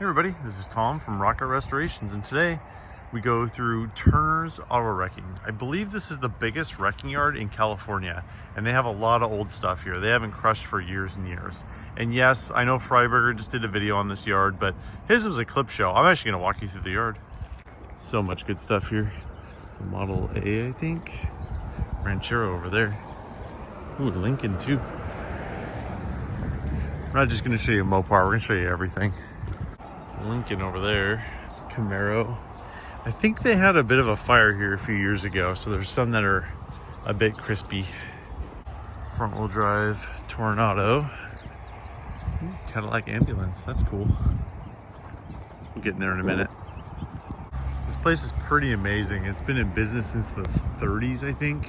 Hey everybody, this is Tom from Rocket Restorations, and today we go through Turner's Auto Wrecking. I believe this is the biggest wrecking yard in California, and they have a lot of old stuff here. They haven't crushed for years and years. And yes, I know Freiberger just did a video on this yard, but his was a clip show. I'm actually gonna walk you through the yard. So much good stuff here. It's a Model A, I think. Ranchero over there. Ooh, Lincoln too. We're not just gonna show you a Mopar, we're gonna show you everything. Lincoln over there, Camaro. I think they had a bit of a fire here a few years ago, so there's some that are a bit crispy. Front wheel drive Tornado. Ooh, Cadillac ambulance, that's cool. We'll get in there in a minute. This place is pretty amazing. It's been in business since the 30s, I think.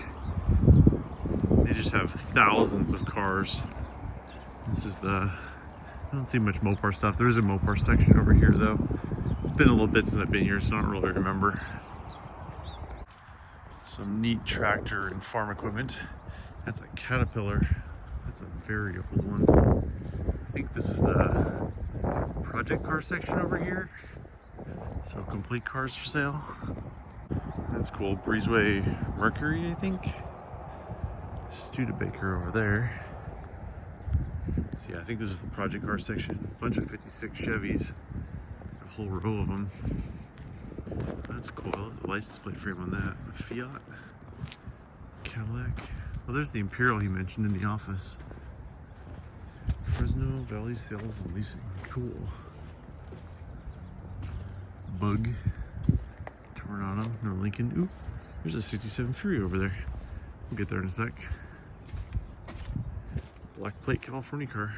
They just have thousands of cars. This is the, I don't see much Mopar stuff. There is a Mopar section over here though. It's been a little bit since I've been here, so I don't really remember. Some neat tractor and farm equipment. That's a Caterpillar. That's a very old one. I think this is the project car section over here. So complete cars for sale. That's cool. Breezeway Mercury, I think. Studebaker over there. So yeah, I think this is the project car section. A bunch of 56 Chevys. A whole row of them. That's cool. I love the license plate frame on that. A Fiat. Cadillac. Oh, there's the Imperial he mentioned in the office. Fresno Valley Sales and Leasing. Cool. Bug. Tornado. No Lincoln. Ooh, there's a 67 Fury over there. We'll get there in a sec. Black plate California car.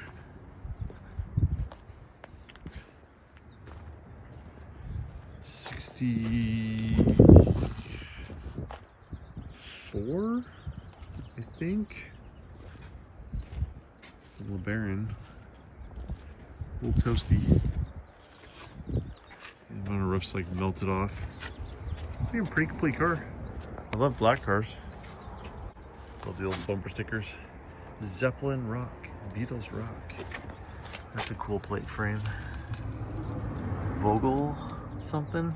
'64, I think. LeBaron. A little toasty. And one of the roof's like melted off. It's like a pretty complete car. I love black cars. Love the old bumper stickers. Zeppelin Rock, Beatles Rock. That's a cool plate frame. Vogel something?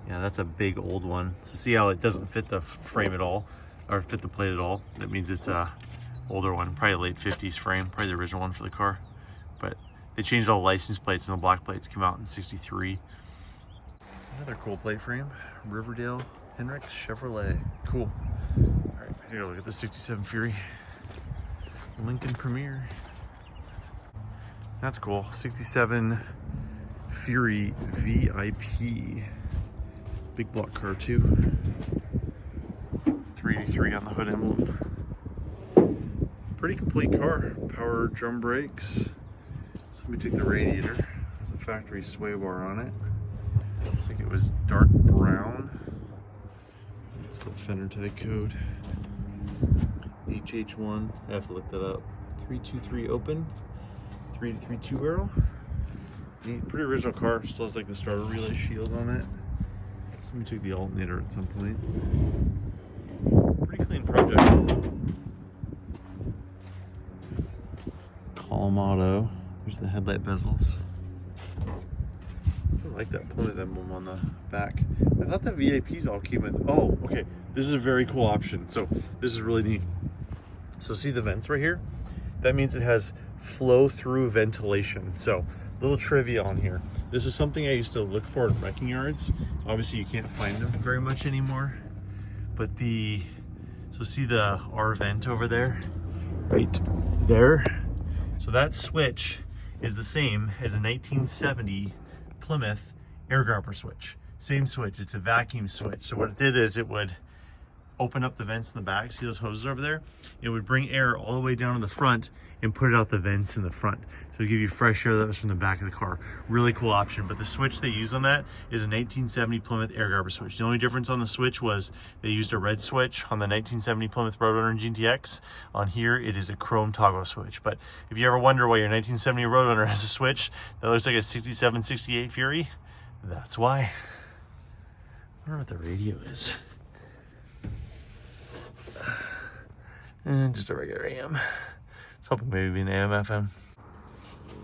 Yeah, that's a big old one. So see how it doesn't fit the frame at all, or fit the plate at all? That means it's a older one, probably a late 50s frame, probably the original one for the car. But they changed all the license plates and the black plates came out in '63. Another cool plate frame, Riverdale Hendricks Chevrolet. Cool. All right, here, look at the '67 Fury. Lincoln Premier. That's cool. '67 Fury VIP. Big block car too. 383 on the hood emblem. Pretty complete car. Power drum brakes. Somebody took the radiator. There's a factory sway bar on it. Looks like it was dark brown. It's the fender to the code. HH1, I have to look that up. 323 open, 332 barrel. Neat, pretty original car. Still has like the starter relay shield on it. Somebody took the alternator at some point. Pretty clean project. Calm Auto. There's the headlight bezels. I like that Plymouth emblem on the back. I thought the VIPs all came with, oh, okay. This is a very cool option. So this is really neat. So see the vents right here? That means it has flow through ventilation. So little trivia on here. This is something I used to look for in wrecking yards. Obviously you can't find them very much anymore. But so see the R vent over there? Right there. So that switch is the same as a 1970 Plymouth air grabber switch. Same switch, it's a vacuum switch. So what it did is it would open up the vents in the back. See those hoses over there? It would bring air all the way down to the front and put it out the vents in the front. So it give you fresh air that was from the back of the car. Really cool option. But the switch they use on that is a 1970 Plymouth air grabber switch. The only difference on the switch was they used a red switch on the 1970 Plymouth Roadrunner and GTX. On here, it is a chrome toggle switch. But if you ever wonder why your 1970 Roadrunner has a switch that looks like a 67, 68 Fury, that's why. I wonder what the radio is. And just a regular AM. I was hoping maybe an AM FM.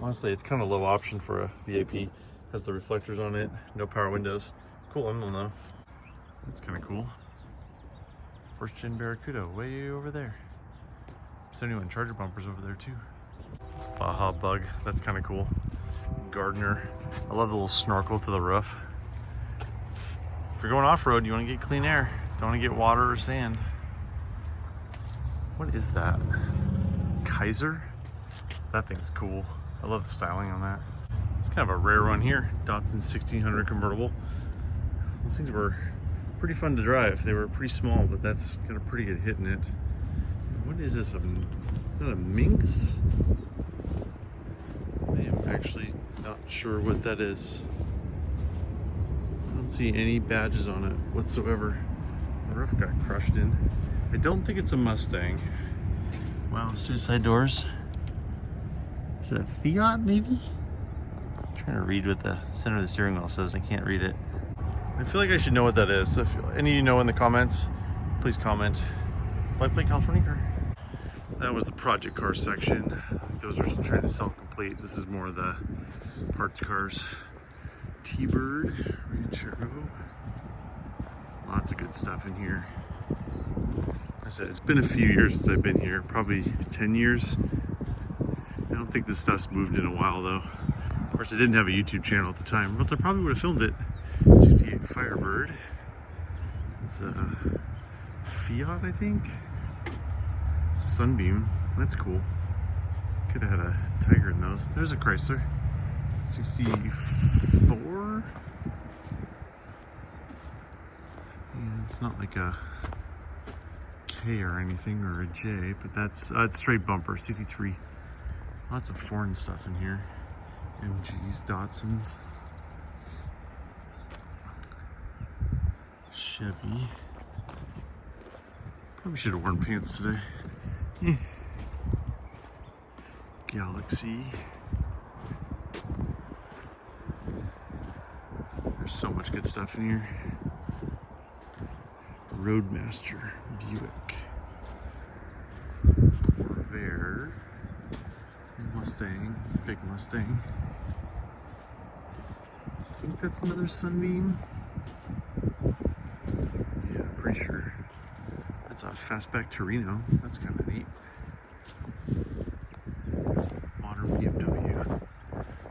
Honestly, it's kind of low option for a VIP. Has the reflectors on it, no power windows. Cool emblem though. That's kind of cool. First gen Barracuda way over there. 71 Charger bumpers over there too. Baja Bug, that's kind of cool. Gardner, I love the little snorkel to the roof. If you're going off-road, you want to get clean air. Don't want to get water or sand. What is that? Kaiser? That thing's cool. I love the styling on that. It's kind of a rare one here. Datsun 1600 convertible. Those things were pretty fun to drive. They were pretty small, but that's got a pretty good hit in it. What is this? Is that a Minx? I am actually not sure what that is. I don't see any badges on it whatsoever. The roof got crushed in. I don't think it's a Mustang. Wow, suicide doors. Is it a Fiat maybe? I'm trying to read what the center of the steering wheel says and I can't read it. I feel like I should know what that is. So if any of you know in the comments, please comment. Black Plate California car. So that was the project car section. Those are trying to sell complete. This is more of the parts cars. T-Bird, Ranchero. Lots of good stuff in here. I said it's been a few years since I've been here, probably 10 years. I don't think this stuff's moved in a while though. Of course, I didn't have a YouTube channel at the time, else I probably would have filmed it. 68 Firebird. It's a Fiat, I think. Sunbeam, that's cool. Could have had a Tiger in those. There's a Chrysler. 64. And it's not like a K or anything or a J, but that's it's straight bumper. 63. Lots of foreign stuff in here. MGs, Datsuns, Chevy. Probably should have worn pants today. Galaxy. There's so much good stuff in here. Roadmaster, Buick, Corvair, Mustang, big Mustang. I think that's another Sunbeam. Yeah, I'm pretty sure. That's a fastback Torino. That's kind of neat. Modern BMW.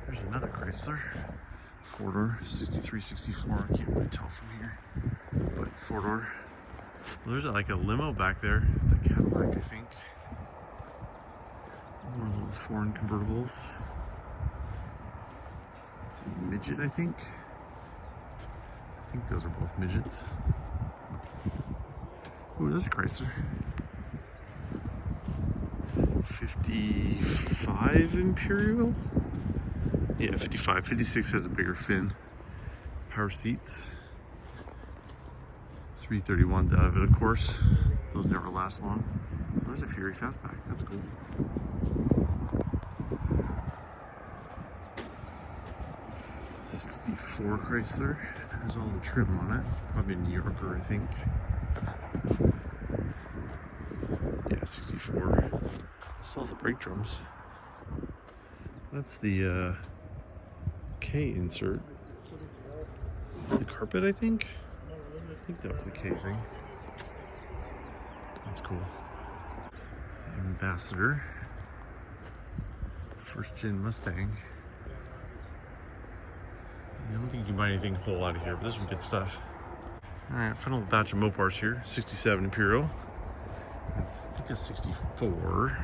There's another Chrysler. Four-door, 63, 64. I can't really tell from here. But four-door. Well, there's like a limo back there. It's a Cadillac, I think. More little foreign convertibles. It's a midget, I think. I think those are both midgets. Ooh, there's a Chrysler. 55 Imperial? Yeah, 55. 56 has a bigger fin. Power seats. 331's out of it, of course. Those never last long. Oh, there's a Fury Fastback. That's cool. '64 Chrysler has all the trim on it. It's probably a New Yorker, I think. Yeah, 64. Still has the brake drums. That's the K insert. The carpet, I think. I think that was the K thing. That's cool. Ambassador. First gen Mustang. I don't think you can buy anything whole out of here, but there's some good stuff. Alright, final batch of Mopars here. 67 Imperial. That's, I think it's 64.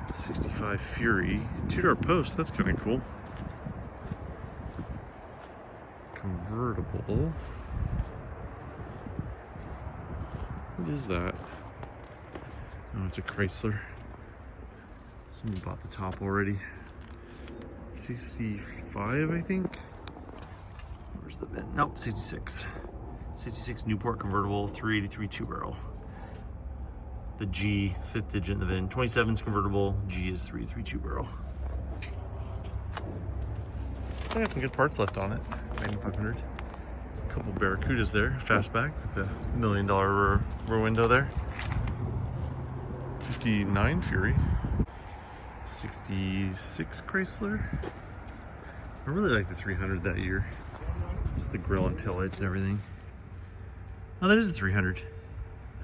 65 Fury. Two-door post, that's kind of cool. Convertible. What is that? Oh, it's a Chrysler. Someone bought the top already. 65, I think. Where's the VIN? Nope, 66. 66 Newport convertible, 383 two-barrel. The G, fifth digit in the VIN. 27's convertible, G is 383 two-barrel. I got some good parts left on it. 9500. A couple Barracudas there, fastback with the $1 million rear window there. 59 Fury. 66 Chrysler. I really like the 300 that year. Just the grill and taillights and everything. Oh, that is a 300.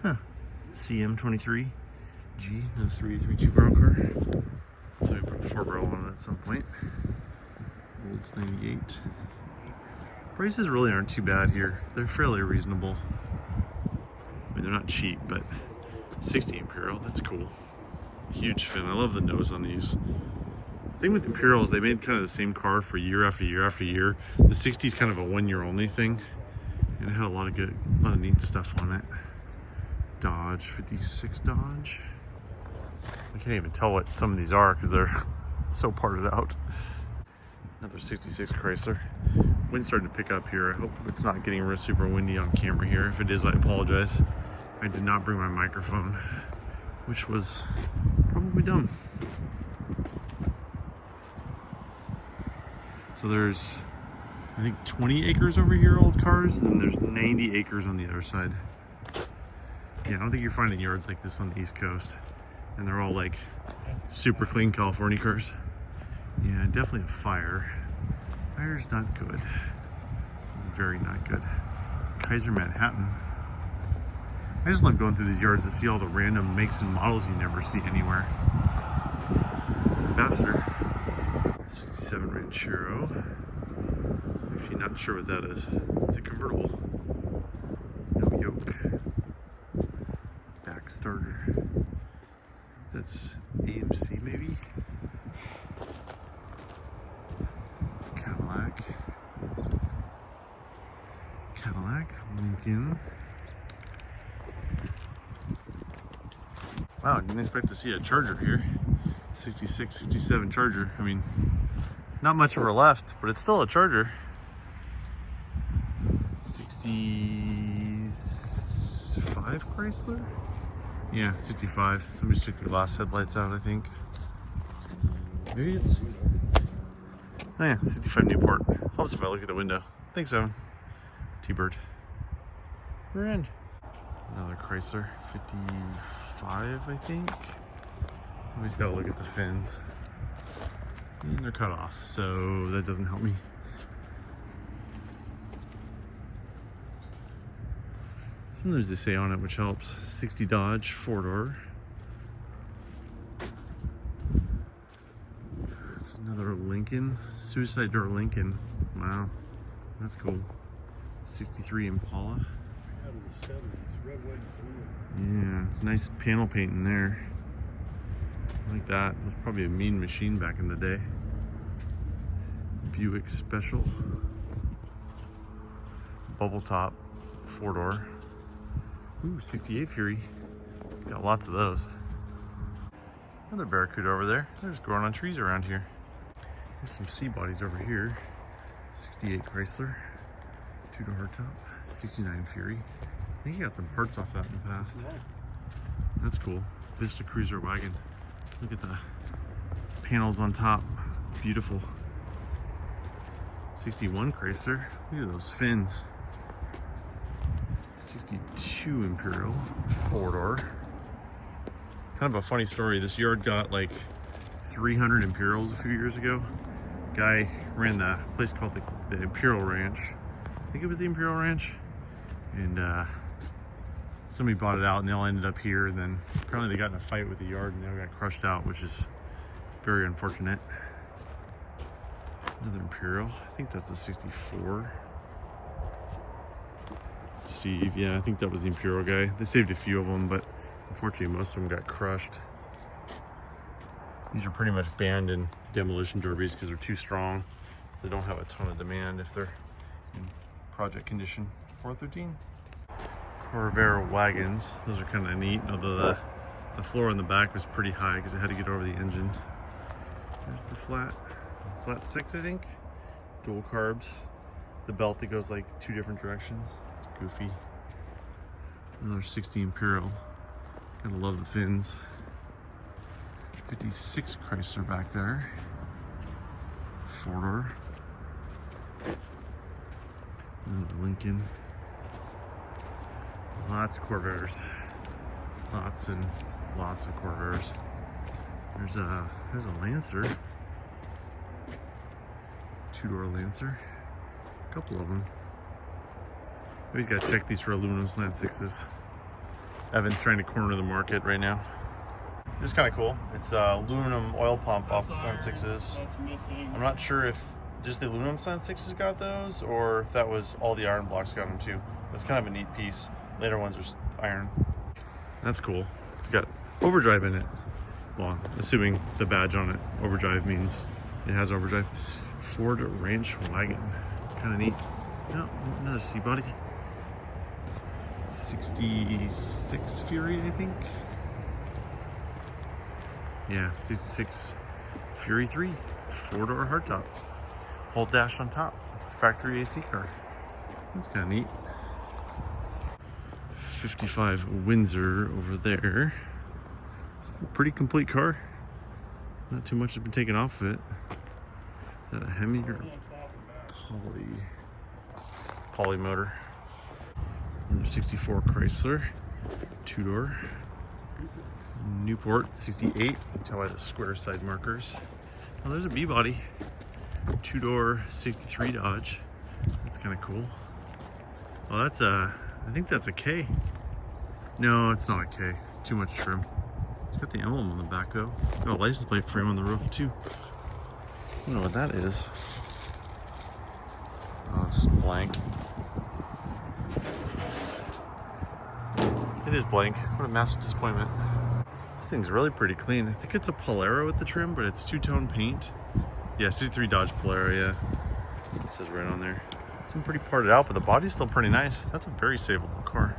Huh. CM23 G, no 332 barrel car. So we put a 4-barrel on it at some point. Olds 98. Prices really aren't too bad here. They're fairly reasonable. I mean, they're not cheap, but 60 Imperial, that's cool. Huge fin. I love the nose on these. The thing with Imperial is they made kind of the same car for year after year after year. The 60 is kind of a 1 year only thing. And it had a lot of neat stuff on it. Dodge, 56 Dodge. I can't even tell what some of these are because they're so parted out. Another 66 Chrysler. Wind's starting to pick up here. I hope it's not getting super windy on camera here. If it is, I apologize. I did not bring my microphone, which was probably dumb. So there's, I think, 20 acres over here, old cars, and then there's 90 acres on the other side. Yeah, I don't think you're finding yards like this on the East Coast. And they're all like super clean California cars. Yeah, definitely a fire. Fire's not good. Very not good. Kaiser Manhattan. I just love going through these yards to see all the random makes and models you never see anywhere. Ambassador. 67 Ranchero. Actually not sure what that is. It's a convertible. No yoke. Back starter. That's AMC maybe? Cadillac, Lincoln. Wow, I didn't expect to see a Charger here. 66, 67 Charger. I mean, not much of her left, but it's still a Charger. 65 Chrysler? Yeah, 65. Somebody's took the glass headlights out, I think. Maybe it's... Oh yeah, 65 Newport. Helps if I look at the window. Thanks, Evan. T-Bird. We're in. Another Chrysler, 55, I think. Always gotta look at the fins. And they're cut off, so that doesn't help me. There's a say on it, which helps. 60 Dodge, 4-door. That's another Lincoln, suicide door Lincoln. Wow, that's cool. 63 Impala. Yeah, it's nice panel paint in there. I like that. It was probably a mean machine back in the day. Buick Special. Bubble top, 4-door. Ooh, 68 Fury. Got lots of those. Another Barracuda over there. They're just growing on trees around here. There's some C-bodies over here. 68 Chrysler. 2-door hardtop. 69 Fury. I think he got some parts off that in the past. That's cool. Vista Cruiser wagon. Look at the panels on top. It's beautiful. 61 Chrysler. Look at those fins. 62 Imperial. 4-door. Kind of a funny story. This yard got like 300 Imperials a few years ago. Guy ran the place called the Imperial Ranch. I think it was the Imperial Ranch. And somebody bought it out and they all ended up here. And then apparently they got in a fight with the yard and they all got crushed out, which is very unfortunate. Another Imperial. I think that's a 64. Steve, yeah, I think that was the Imperial guy. They saved a few of them, but unfortunately most of them got crushed. These are pretty much banned in demolition derbies because they're too strong. So they don't have a ton of demand if they're in project condition. 413. Corvair wagons. Those are kind of neat, although the floor in the back was pretty high because I had to get over the engine. There's the flat 6, I think. Dual carbs. The belt that goes like 2 different directions. It's goofy. Another 60 Imperial. Gotta love the fins. 56 Chrysler back there. 4-door. Another Lincoln. Lots of Corvairs. Lots and lots of Corvairs. There's a Lancer. Two-door Lancer. A couple of them. Maybe he's got to check these for aluminum slant sixes. Evan's trying to corner the market right now. This is kind of cool. It's a aluminum oil pump off the slant sixes. I'm not sure if just the aluminum slant sixes got those or if that was all the iron blocks got them too. That's kind of a neat piece. Later ones are iron. That's cool. It's got overdrive in it. Well, assuming the badge on it, overdrive, means it has overdrive. Ford Ranch wagon. Kind of neat. Oh, another C-body. 66 Fury, I think. Yeah, 66 Fury 3. Four-door hardtop. Whole dash on top. Factory AC car. That's kind of neat. 55 Windsor over there. It's a pretty complete car. Not too much has been taken off of it. Is that a Hemi or poly motor? Number 64 Chrysler, two-door. Newport 68. You can tell by the square side markers. Oh, there's a B-body. Two-door 63 Dodge. That's kind of cool. Well, that's a, I think that's a K. No, it's not a K. Too much trim. It's got the emblem on the back though. Got a license plate frame on the roof too. I don't know what that is. Oh, it's blank. It is blank. What a massive disappointment. This thing's really pretty clean. I think it's a Polaro with the trim, but it's two-tone paint. Yeah, 63 Dodge Polaro, yeah. It says right on there. It's been pretty parted out, but the body's still pretty nice. That's a very savable car.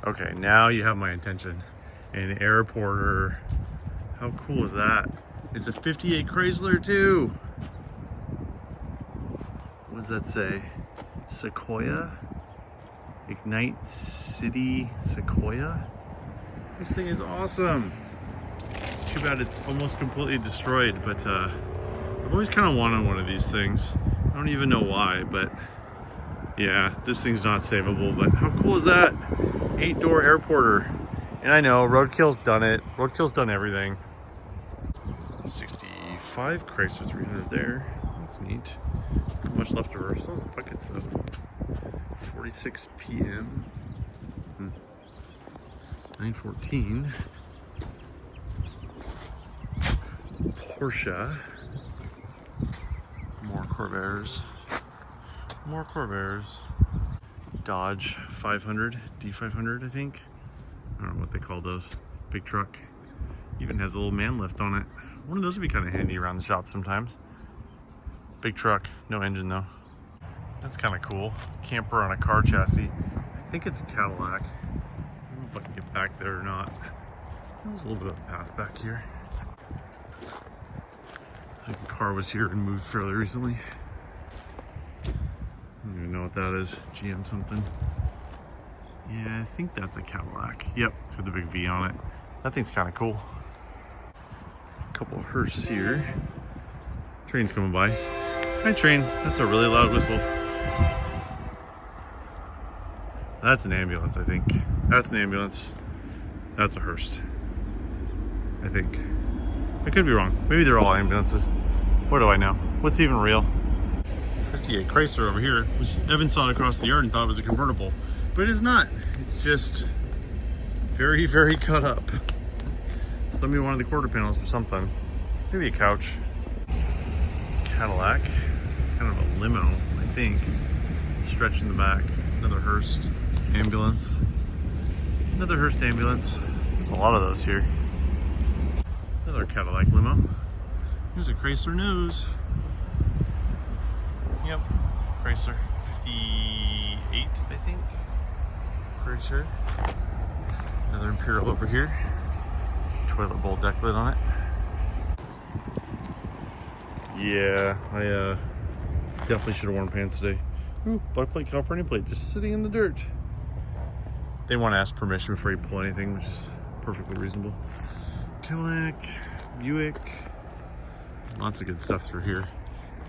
Okay, now you have my attention. An Airporter. How cool is that? It's a 58 Chrysler too. What does that say? Sequoia? Ignite City Sequoia? This thing is awesome. It's too bad it's almost completely destroyed, but I've always kind of wanted one of these things. I don't even know why, but yeah, this thing's not savable, but how cool is that? 8-door Airporter. And I know, Roadkill's done it. Roadkill's done everything. 65 Chrysler 300 there. That's neat. Not much left to reverse. Those buckets though. 46 PM. 914. Porsche. More Corvairs. More Corvairs. Dodge 500, D500, I think. I don't know what they call those. Big truck. Even has a little man lift on it. One of those would be kind of handy around the shop sometimes. Big truck, no engine though. That's kind of cool. Camper on a car chassis. I think it's a Cadillac. I don't know if I can get back there or not. There's a little bit of a path back here. Looks like a car was here and moved fairly recently. I don't even know what that is. GM something. Yeah, I think that's a Cadillac. Yep, it's got the big V on it. That thing's kind of cool. A couple of hearses here. Train's coming by. Hi, train. That's a really loud whistle. That's an ambulance, I think. That's an ambulance. That's a hearse. I think. I could be wrong. Maybe they're all ambulances. What do I know? What's even real? 58 Chrysler over here. Evan saw it across the yard and thought it was a convertible. But it is not. It's just very, very cut up. Somebody wanted the quarter panels or something. Maybe a couch. Cadillac. Kind of a limo, I think. Stretch in the back. Another hearse. Ambulance. Another hearse ambulance. There's a lot of those here. Another Cadillac limo. Here's a Chrysler nose. Yep. Chrysler. 58, I think. Pretty sure. Another Imperial over here. Toilet bowl deck lid on it. Yeah, I definitely should have worn pants today. Ooh, black plate, California plate, just sitting in the dirt. They want to ask permission before you pull anything, which is perfectly reasonable. Cadillac, Buick, lots of good stuff through here.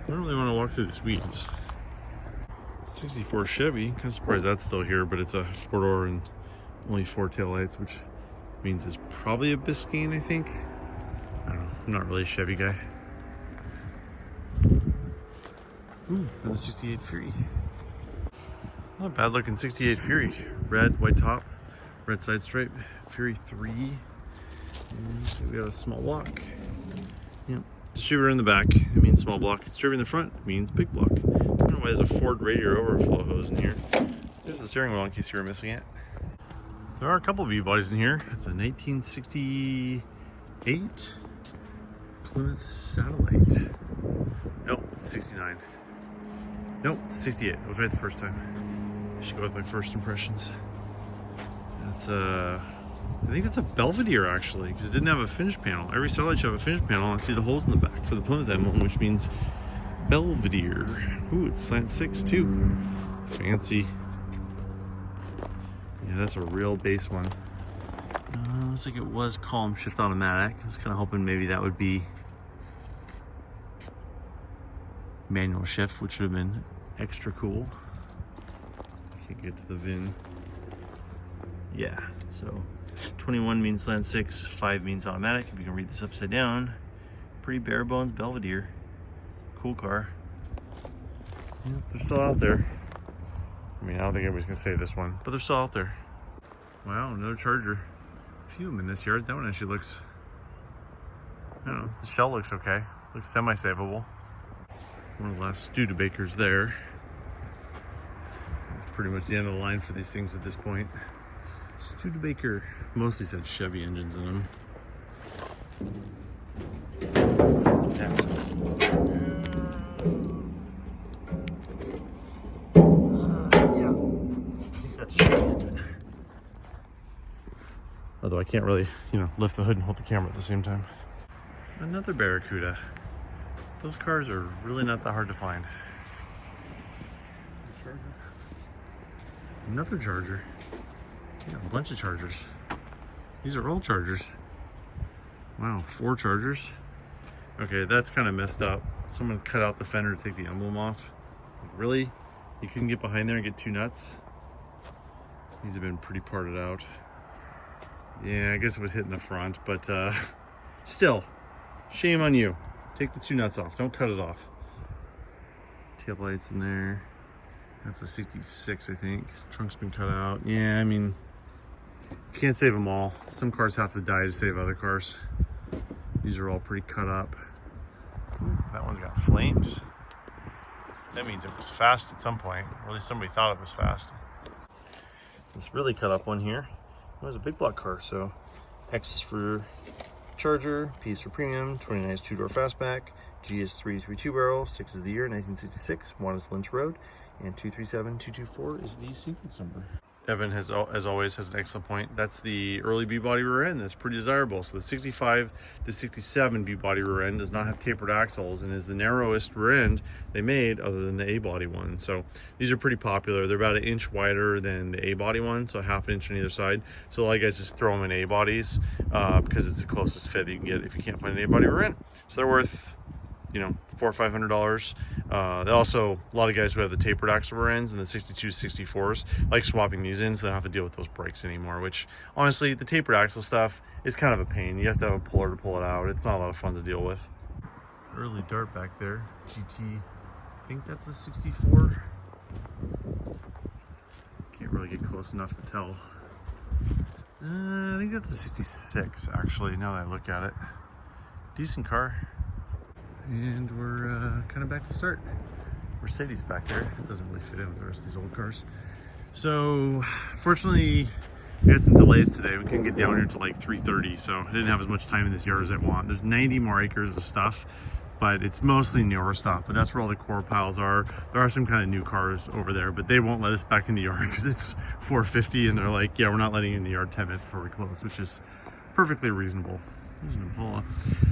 I don't really want to walk through these weeds. 64 Chevy, kind of surprised that's still here, but it's a 4-door and only 4 taillights, which means it's probably a Biscayne, I think. I don't know, I'm not really a Chevy guy. Ooh, another 68 Fury. Not a bad looking 68 Fury. Red, white top, red side stripe, Fury 3. And so we got a small block. Yep. Distributor in the back, it means small block. Distributor in the front, it means big block. I don't know why there's a Ford radiator overflow hose in here. There's the steering wheel in case you were missing it. There are a couple of V-bodies in here. It's a 1968 Plymouth Satellite. Nope, it's 69. Nope, it's 68. I was right the first time. I should go with my first impressions. That's I think that's a Belvedere actually, because it didn't have a finish panel. Every Satellite should have a finish panel. I see the holes in the back for the Plymouth emblem, which means Belvedere. Ooh, it's slant 6 too. Fancy. Yeah, that's a real base one. Looks like it was column shift automatic. I was kind of hoping maybe that would be manual shift, which would have been extra cool. Can't get to the VIN. Yeah, so 21 means slant 6, 5 means automatic. If you can read this upside down, pretty bare bones Belvedere. Cool car. Yep, they're still out there. I mean, I don't think anybody's gonna say this one, but they're still out there. Wow, another Charger. A few of them in this yard. That one actually looks, I don't know, the shell looks okay. Looks semi-savable. One of the last Studebakers there. It's pretty much the end of the line for these things at this point. Studebaker mostly said Chevy engines in them. Yeah, I think that's a Chevy engine. Although I can't really, lift the hood and hold the camera at the same time. Another Barracuda. Those cars are really not that hard to find. Another Charger. Yeah, a bunch of Chargers. These are all Chargers. Wow, 4 Chargers. Okay, that's kind of messed up. Someone cut out the fender to take the emblem off. Really? You couldn't get behind there and get 2 nuts? These have been pretty parted out. Yeah, I guess it was hitting the front, but still, shame on you. Take the 2 nuts off. Don't cut it off. Tail lights in there. That's a 66, I think. Trunk's been cut out. Yeah, I mean, you can't save them all. Some cars have to die to save other cars. These are all pretty cut up. Ooh, that one's got flames. That means it was fast at some point, or at least somebody thought it was fast. This really cut up one here. It was a big block car, so X is for Charger, P is for premium, 29 is 2-door fastback, G is 332 barrel, 6 is the year, 1966, 1 is Lynch Road, and 237224 is the sequence number. Evan, as always, has an excellent point. That's the early B-body rear end. That's pretty desirable. So the 65 to 67 B-body rear end does not have tapered axles and is the narrowest rear end they made other than the A-body one. So these are pretty popular. They're about 1 inch wider than the A-body one, so 1/2 inch on either side. So a lot of guys just throw them in A-bodies because it's the closest fit that you can get if you can't find an A-body rear end. So they're worth, $400 or $500. They also, a lot of guys who have the tapered axle rear ends and the 62 64s like swapping these in so they don't have to deal with those brakes anymore, which honestly, the tapered axle stuff is kind of a pain. You have to have a puller to pull it out. It's not a lot of fun to deal with. Early dart back there, GT, I think that's a 64. Can't really get close enough to tell. I think that's a 66 actually, now that I look at it. Decent car. And we're kind of back to start. Mercedes back there. It doesn't really fit in with the rest of these old cars. So, fortunately, we had some delays today. We couldn't get down here until like 3:30, so I didn't have as much time in this yard as I want. There's 90 more acres of stuff, but it's mostly newer stuff. But that's where all the core piles are. There are some kind of new cars over there, but they won't let us back in the yard because it's 4:50, and they're like, yeah, we're not letting you in the yard 10 minutes before we close, which is perfectly reasonable.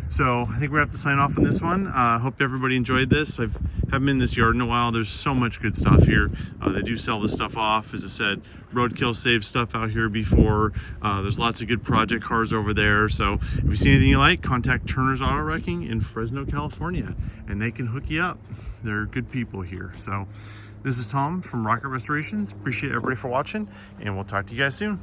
So I think we have to sign off on this one. Hope everybody enjoyed this. I haven't been in this yard in a while. There's so much good stuff here. They do sell this stuff off. As I said, Roadkill saved stuff out here before. There's lots of good project cars over there. So if you see anything you like, contact Turner's Auto Wrecking in Fresno, California, and they can hook you up. They're good people here. So this is Tom from Rocket Restorations. Appreciate everybody for watching, and we'll talk to you guys soon.